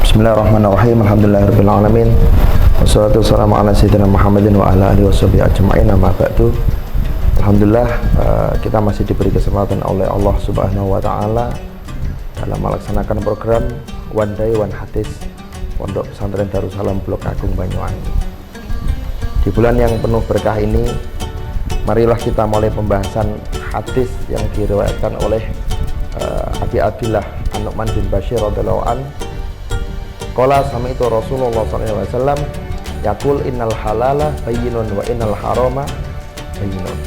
Bismillahirrahmanirrahim. Alhamdulillahirabbil alamin. Wassalatu wassalamu ala sayyidina Muhammadin wa ala alihi washabihi ajma'in. Amma ba'du. Alhamdulillah, kita masih diberi kesempatan oleh Allah Subhanahu wa taala dalam melaksanakan program One Day One Hadis Pondok Pesantren Darussalam Blok Agung Banyuwangi. Di bulan yang penuh berkah ini, marilah kita mulai pembahasan hadis yang diriwayatkan oleh Abi Abdillah An-Nu'man bin Bashir radhiyallahu an. Qala sami'tu Rasulullah sallallahu alaihi wasallam yaqul innal halala bayyinun wa innal harama bayyinun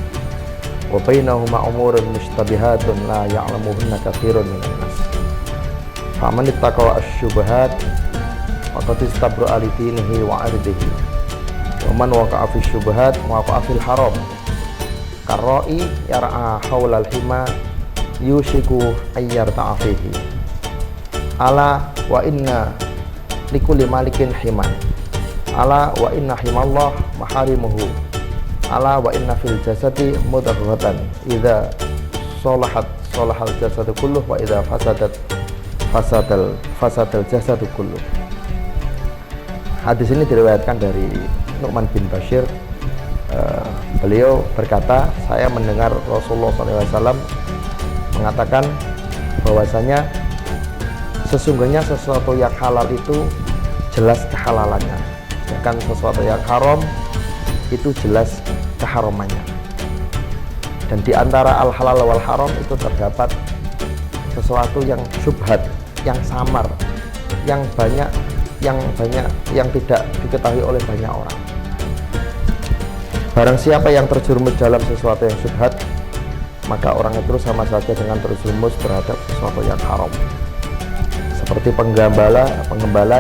wa bainahuma umurun mushtabihatun la ya'lamuhunna katsirun minan nas. Faman ittaqa asy-syubhat faqad istabra'a li dinihi wa 'irdihi. Wa man waqa'a fi syubhat waqa'a fil haram. Karra'i yar'a haulal hima yushiku ayyarta'a fihi. Ala wa inna likulli malikin himan. Ala wa inna himallah maharimuhu. Ala wa inna fil jasadi mudghatan idza salahat salahal jasadu kulluh wa idza fasadat fasadal jasadu kulluh. Hadis ini diriwayatkan dari Nu'man bin Bashir. Beliau berkata, saya mendengar Rasulullah SAW mengatakan bahwasanya sesungguhnya sesuatu yang halal itu jelas kehalalannya, sedangkan sesuatu yang haram itu jelas keharamannya. Dan di antara al-halal wal haram itu terdapat sesuatu yang syubhat, yang samar, yang tidak diketahui oleh banyak orang. Barang siapa yang terjerumus dalam sesuatu yang syubhat, maka orang itu sama saja dengan terjerumus terhadap sesuatu yang haram. Seperti penggembala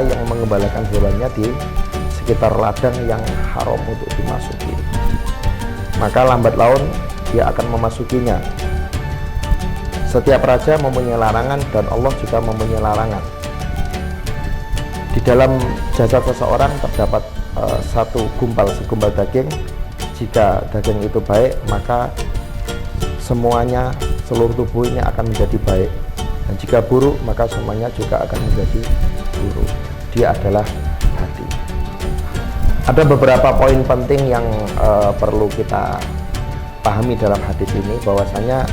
yang mengembalakan hewannya di sekitar ladang yang haram untuk dimasuki, maka lambat laun dia akan memasukinya. Setiap raja mempunyai larangan dan Allah juga mempunyai larangan. Di dalam jasad seseorang terdapat segumpal daging. Jika daging itu baik, maka seluruh tubuhnya akan menjadi baik. Dan jika buruk, maka semuanya juga akan menjadi buruk. Dia adalah hati. Ada beberapa poin penting yang perlu kita pahami dalam hadis ini, bahwasanya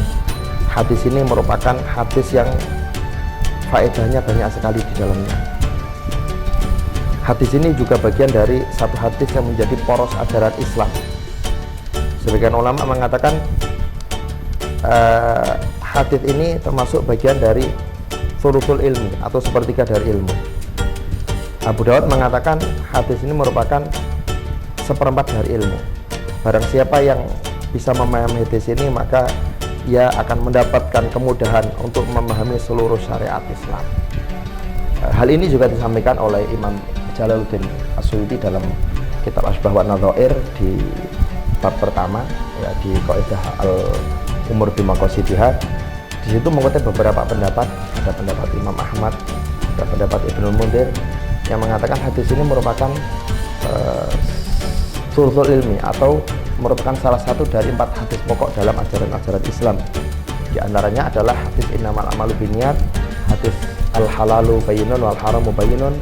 hadis ini merupakan hadis yang faedahnya banyak sekali di dalamnya. Hadis ini juga bagian dari satu hadis yang menjadi poros ajaran Islam. Sebagian ulama mengatakan hadis ini termasuk bagian dari thuluthul ilmi atau sepertiga dari ilmu. Abu Dawud mengatakan hadis ini merupakan seperempat dari ilmu. Barang siapa yang bisa memahami hadis ini, maka ia akan mendapatkan kemudahan untuk memahami seluruh syariat Islam. Hal ini juga disampaikan oleh Imam Jalaluddin As-Suyuti dalam kitab Asbah wa Nadhair di bab pertama, ya, di Qaidah al-Umur bimaqasidiha. Di situ mengutip beberapa pendapat. Ada pendapat Imam Ahmad, ada pendapat Ibnul Munzir yang mengatakan hadis ini merupakan thuluthul ilmi atau merupakan salah satu dari 4 hadis pokok dalam ajaran-ajaran Islam. Di antaranya adalah hadis innamal a'malu binniyat, hadis al-halalu bayyinun wal haramu bayyinun,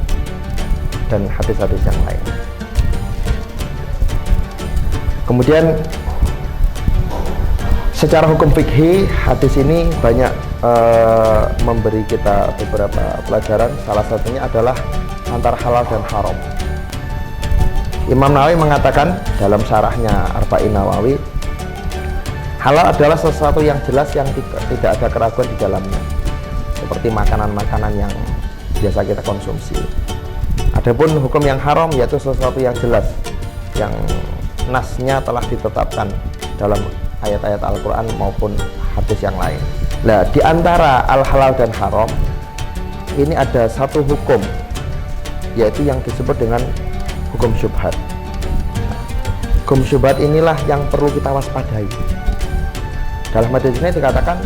dan hadis-hadis yang lain. Kemudian secara hukum fikih, hadis ini banyak memberi kita beberapa pelajaran. Salah satunya adalah antara halal dan haram. Imam Nawawi mengatakan dalam syarahnya Arba'in Nawawi, halal adalah sesuatu yang jelas yang tidak ada keraguan di dalamnya, seperti makanan-makanan yang biasa kita konsumsi. Adapun hukum yang haram yaitu sesuatu yang jelas, yang nasnya telah ditetapkan dalam ayat-ayat Al-Quran maupun hadis yang lain. Nah, di antara al-halal dan haram ini ada satu hukum, yaitu yang disebut dengan hukum syubhat. Hukum syubhat inilah yang perlu kita waspadai. Dalam hadis ini dikatakan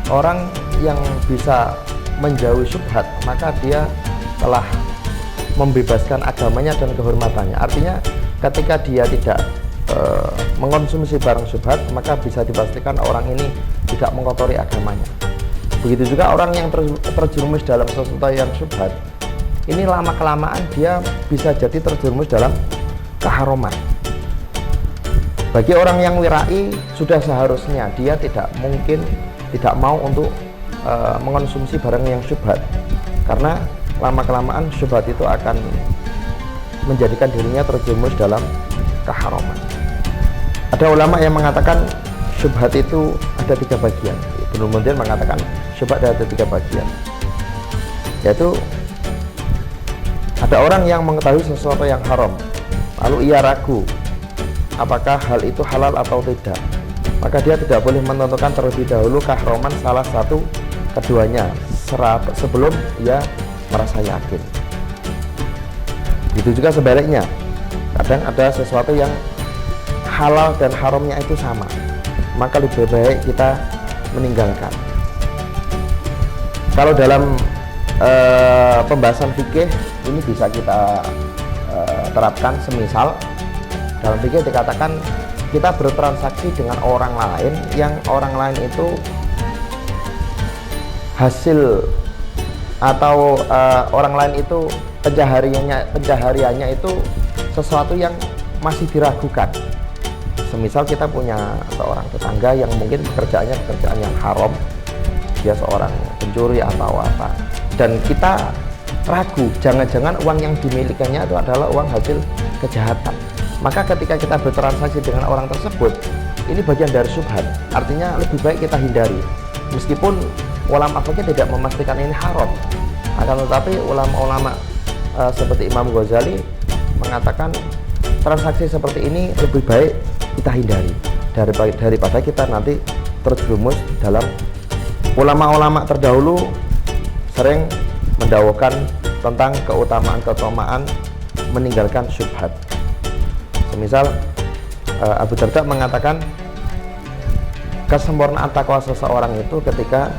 orang yang bisa menjauhi syubhat, maka dia telah membebaskan agamanya dan kehormatannya. Artinya ketika dia tidak mengonsumsi barang syubhat, maka bisa dipastikan orang ini tidak mengotori agamanya. Begitu juga orang yang terjerumus dalam sesuatu yang syubhat, ini lama kelamaan dia bisa jadi terjerumus dalam keharuman. Bagi orang yang wirai, sudah seharusnya dia tidak mau untuk mengonsumsi barang yang syubhat, karena lama kelamaan syubhat itu akan menjadikan dirinya terjerumus dalam keharuman. Ada ulama yang mengatakan syubhat itu ada 3 bagian. Ibnu Munzir mengatakan syubhat ada 3 bagian, yaitu ada orang yang mengetahui sesuatu yang haram, lalu ia ragu apakah hal itu halal atau tidak, maka dia tidak boleh menentukan terlebih dahulu keharaman salah satu keduanya sebelum ia merasa yakin. Begitu juga sebaliknya, kadang ada sesuatu yang halal dan haramnya itu sama, maka lebih baik kita meninggalkan. Kalau dalam pembahasan fikih ini bisa kita terapkan, semisal dalam fikih dikatakan kita bertransaksi dengan orang lain, yang orang lain itu hasil atau orang lain itu pencahariannya itu sesuatu yang masih diragukan. Semisal kita punya seorang tetangga yang mungkin pekerjaan yang haram, dia seorang pencuri atau apa, dan kita ragu jangan-jangan uang yang dimilikannya itu adalah uang hasil kejahatan. Maka ketika kita bertransaksi dengan orang tersebut, ini bagian dari syubhat, artinya lebih baik kita hindari. Meskipun ulama fikih tidak memastikan ini haram, akan tetapi ulama-ulama seperti Imam Ghazali mengatakan transaksi seperti ini lebih baik kita hindari daripada kita nanti terjerumus dalam. Ulama-ulama terdahulu sering mendawahkan tentang keutamaan meninggalkan syubhat. Semisal Abu Darda mengatakan kesempurnaan takwa seseorang itu ketika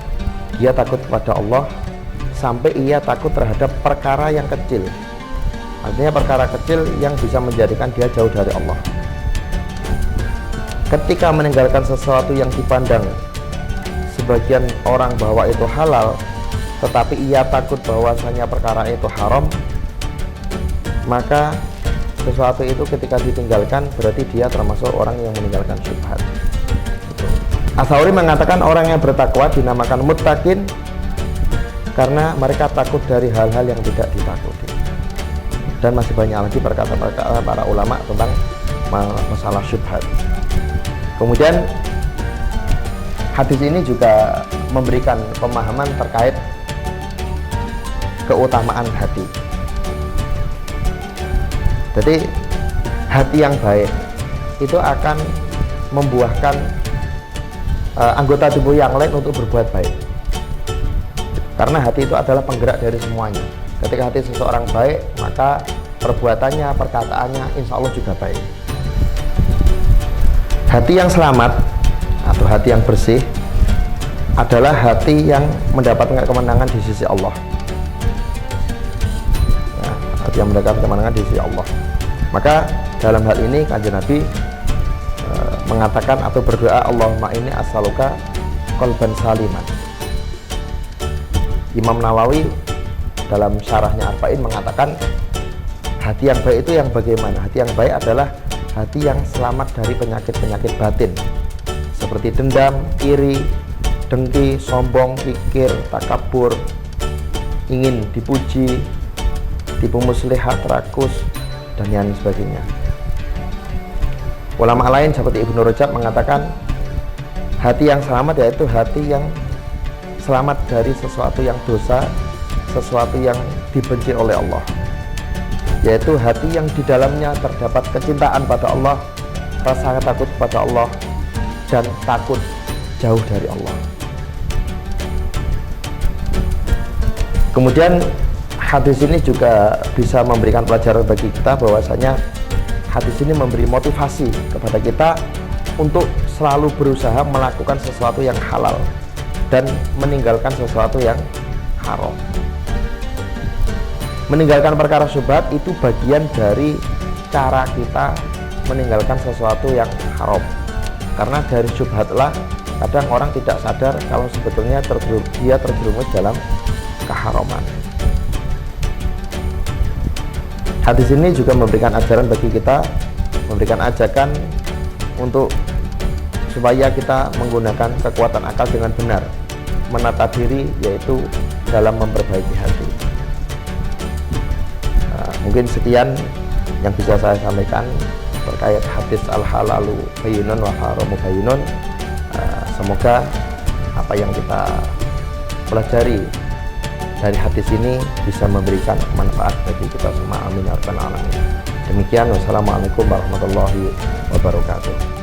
dia takut kepada Allah sampai ia takut terhadap perkara yang kecil, artinya perkara kecil yang bisa menjadikan dia jauh dari Allah. Ketika meninggalkan sesuatu yang dipandang sebagian orang bahwa itu halal, tetapi ia takut bahwasanya perkara itu haram, maka sesuatu itu ketika ditinggalkan berarti dia termasuk orang yang meninggalkan syubhat. As-Sa'uri mengatakan orang yang bertakwa dinamakan muttaqin karena mereka takut dari hal-hal yang tidak ditakuti. Dan masih banyak lagi perkataan para ulama tentang masalah syubhat. Kemudian hadis ini juga memberikan pemahaman terkait keutamaan hati. Jadi hati yang baik itu akan membuahkan anggota tubuh yang lain untuk berbuat baik, karena hati itu adalah penggerak dari semuanya. Ketika hati seseorang baik, maka perbuatannya, perkataannya insya Allah juga baik. Hati yang selamat atau hati yang bersih adalah hati yang mendapatkan kemenangan di sisi Allah. Hati yang mendapatkan kemenangan di sisi Allah. Maka dalam hal ini Kanjeng Nabi mengatakan atau berdoa, Allahumma inni as'aluka qalban saliman. Imam Nawawi dalam syarahnya Arba'in mengatakan hati yang baik itu yang bagaimana? Hati yang baik adalah hati yang selamat dari penyakit-penyakit batin seperti dendam, iri, dengki, sombong, kikir, takabur, ingin dipuji, tipu muslihat, rakus, dan yang sebagainya. Ulama lain seperti Ibnu Rajab mengatakan hati yang selamat yaitu hati yang selamat dari sesuatu yang dosa, sesuatu yang dibenci oleh Allah, yaitu hati yang di dalamnya terdapat kecintaan pada Allah, rasa takut pada Allah, dan takut jauh dari Allah. Kemudian hadis ini juga bisa memberikan pelajaran bagi kita bahwasanya hadis ini memberi motivasi kepada kita untuk selalu berusaha melakukan sesuatu yang halal dan meninggalkan sesuatu yang haram. Meninggalkan perkara syubhat itu bagian dari cara kita meninggalkan sesuatu yang haram. Karena dari syubhatlah kadang orang tidak sadar kalau sebetulnya dia terjerumus dalam keharaman. Hadis ini juga memberikan ajaran bagi kita, memberikan ajakan untuk supaya kita menggunakan kekuatan akal dengan benar, menata diri, yaitu dalam memperbaiki hati. Mungkin sekian yang bisa saya sampaikan terkait hadis al-halalu bayyinun wa haramu bayyinun. Semoga apa yang kita pelajari dari hadis ini bisa memberikan manfaat bagi kita semua. Amin ya rabbal alamin. Demikian, wassalamualaikum warahmatullahi wabarakatuh.